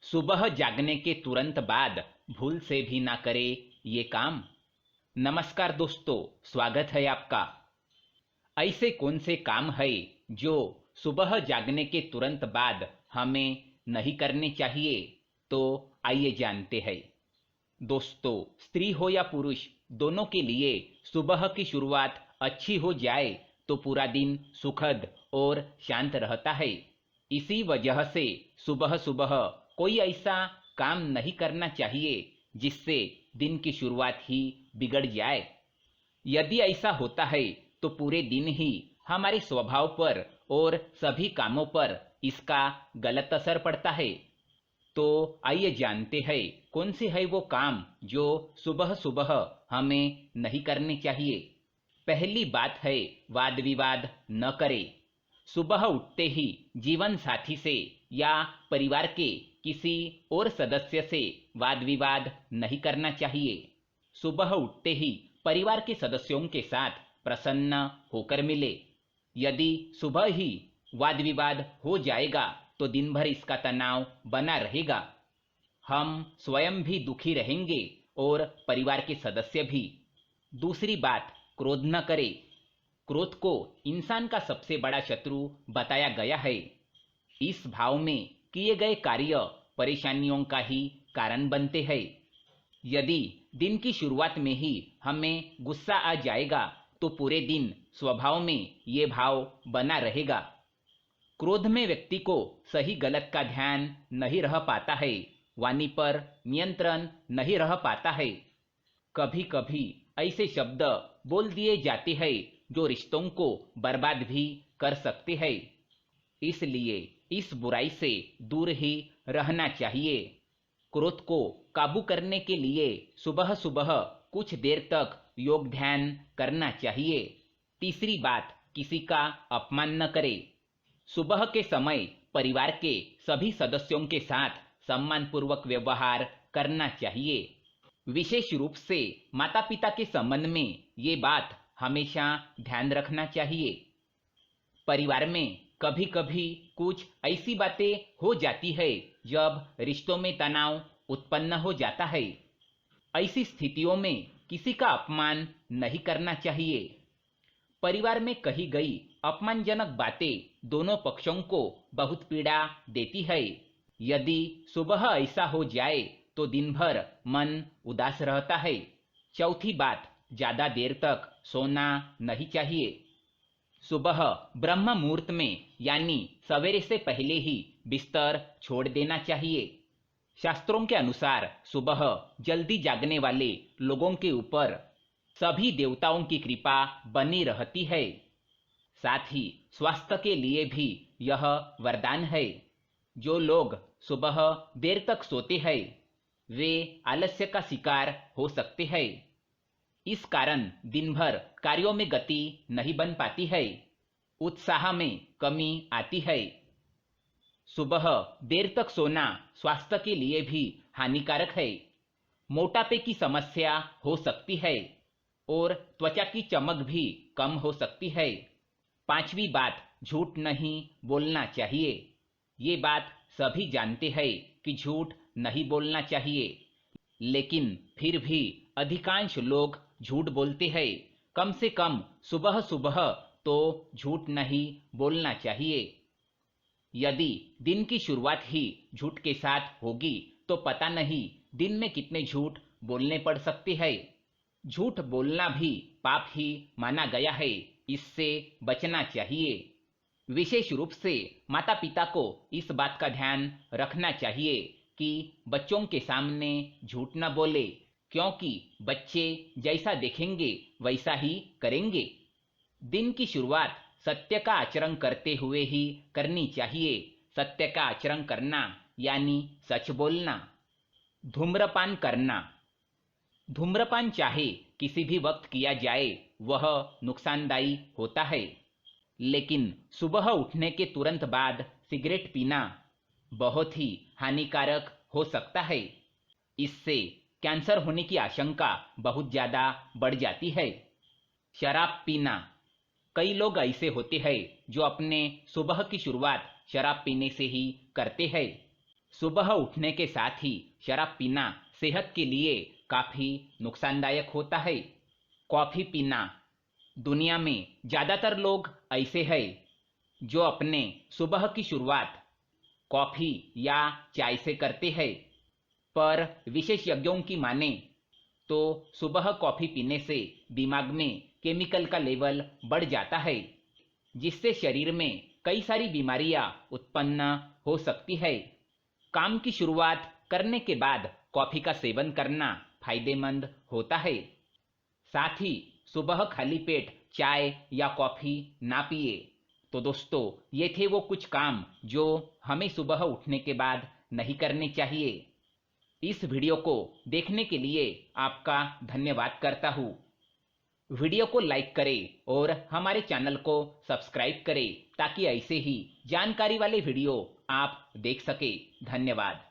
सुबह जागने के तुरंत बाद भूल से भी ना करे ये काम। नमस्कार दोस्तों, स्वागत है आपका। ऐसे कौन से काम है जो सुबह जागने के तुरंत बाद हमें नहीं करने चाहिए? तो आइए जानते हैं। दोस्तों, स्त्री हो या पुरुष, दोनों के लिए सुबह की शुरुआत अच्छी हो जाए तो पूरा दिन सुखद और शांत रहता है। इसी वजह से सुबह सुबह कोई ऐसा काम नहीं करना चाहिए जिससे दिन की शुरुआत ही बिगड़ जाए। यदि ऐसा होता है तो पूरे दिन ही हमारे स्वभाव पर और सभी कामों पर इसका गलत असर पड़ता है। तो आइए जानते हैं कौन से है वो काम जो सुबह सुबह हमें नहीं करने चाहिए। पहली बात है, वाद विवाद न करें। सुबह उठते ही जीवन साथी से या परिवार के किसी और सदस्य से वाद विवाद नहीं करना चाहिए। सुबह उठते ही परिवार के सदस्यों के साथ प्रसन्न होकर मिले। यदि सुबह ही वाद विवाद हो जाएगा तो दिन भर इसका तनाव बना रहेगा। हम स्वयं भी दुखी रहेंगे और परिवार के सदस्य भी। दूसरी बात, क्रोध न करें। क्रोध को इंसान का सबसे बड़ा शत्रु बताया गया है। इस भाव में किए गए कार्य परेशानियों का ही कारण बनते हैं। यदि दिन की शुरुआत में ही हमें गुस्सा आ जाएगा तो पूरे दिन स्वभाव में ये भाव बना रहेगा। क्रोध में व्यक्ति को सही गलत का ध्यान नहीं रह पाता है, वाणी पर नियंत्रण नहीं रह पाता है। कभी कभी ऐसे शब्द बोल दिए जाते हैं जो रिश्तों को बर्बाद भी कर सकते हैं। इसलिए इस बुराई से दूर ही रहना चाहिए। क्रोध को काबू करने के लिए सुबह सुबह कुछ देर तक योग ध्यान करना चाहिए। तीसरी बात, किसी का अपमान न करें। सुबह के समय परिवार के सभी सदस्यों के साथ सम्मानपूर्वक व्यवहार करना चाहिए। विशेष रूप से माता पिता के संबंध में ये बात हमेशा ध्यान रखना चाहिए। परिवार में कभी कभी कुछ ऐसी बातें हो जाती है जब रिश्तों में तनाव उत्पन्न हो जाता है। ऐसी स्थितियों में किसी का अपमान नहीं करना चाहिए। परिवार में कही गई अपमानजनक बातें दोनों पक्षों को बहुत पीड़ा देती है। यदि सुबह ऐसा हो जाए तो दिन भर मन उदास रहता है। चौथी बात, ज्यादा देर तक सोना नहीं चाहिए। सुबह ब्रह्म मुहूर्त में यानी सवेरे से पहले ही बिस्तर छोड़ देना चाहिए। शास्त्रों के अनुसार सुबह जल्दी जागने वाले लोगों के ऊपर सभी देवताओं की कृपा बनी रहती है। साथ ही स्वास्थ्य के लिए भी यह वरदान है। जो लोग सुबह देर तक सोते हैं वे आलस्य का शिकार हो सकते हैं। इस कारण दिन भर कार्यों में गति नहीं बन पाती है, उत्साह में कमी आती है। सुबह देर तक सोना स्वास्थ्य के लिए भी हानिकारक है। मोटापे की समस्या हो सकती है और त्वचा की चमक भी कम हो सकती है। पांचवी बात, झूठ नहीं बोलना चाहिए। ये बात सभी जानते हैं कि झूठ नहीं बोलना चाहिए, लेकिन फिर भी अधिकांश लोग झूठ बोलते हैं। कम से कम सुबह सुबह तो झूठ नहीं बोलना चाहिए। यदि दिन की शुरुआत ही झूठ के साथ होगी तो पता नहीं दिन में कितने झूठ बोलने पड़ सकते हैं। झूठ बोलना भी पाप ही माना गया है, इससे बचना चाहिए। विशेष रूप से माता पिता को इस बात का ध्यान रखना चाहिए कि बच्चों के सामने झूठ न बोले, क्योंकि बच्चे जैसा देखेंगे वैसा ही करेंगे। दिन की शुरुआत सत्य का आचरण करते हुए ही करनी चाहिए। सत्य का आचरण करना यानी सच बोलना। धूम्रपान करना। धूम्रपान चाहे किसी भी वक्त किया जाए वह नुकसानदायी होता है, लेकिन सुबह उठने के तुरंत बाद सिगरेट पीना बहुत ही हानिकारक हो सकता है। इससे कैंसर होने की आशंका बहुत ज्यादा बढ़ जाती है। शराब पीना। कई लोग ऐसे होते हैं जो अपने सुबह की शुरुआत शराब पीने से ही करते हैं। सुबह उठने के साथ ही शराब पीना सेहत के लिए काफी नुकसानदायक होता है। कॉफी पीना, दुनिया में ज्यादातर लोग ऐसे हैं जो अपने सुबह की शुरुआत कॉफी या चाय से करते हैं, पर विशेषज्ञों की माने तो सुबह कॉफी पीने से दिमाग में केमिकल का लेवल बढ़ जाता है, जिससे शरीर में कई सारी बीमारियां उत्पन्न हो सकती है। काम की शुरुआत करने के बाद कॉफी का सेवन करना फायदेमंद होता है। साथ ही सुबह खाली पेट चाय या कॉफी ना पिए। तो दोस्तों, ये थे वो कुछ काम जो हमें सुबह उठने के बाद नहीं करने चाहिए। इस वीडियो को देखने के लिए आपका धन्यवाद करता हूँ। वीडियो को लाइक करें और हमारे चैनल को सब्सक्राइब करें ताकि ऐसे ही जानकारी वाले वीडियो आप देख सके। धन्यवाद।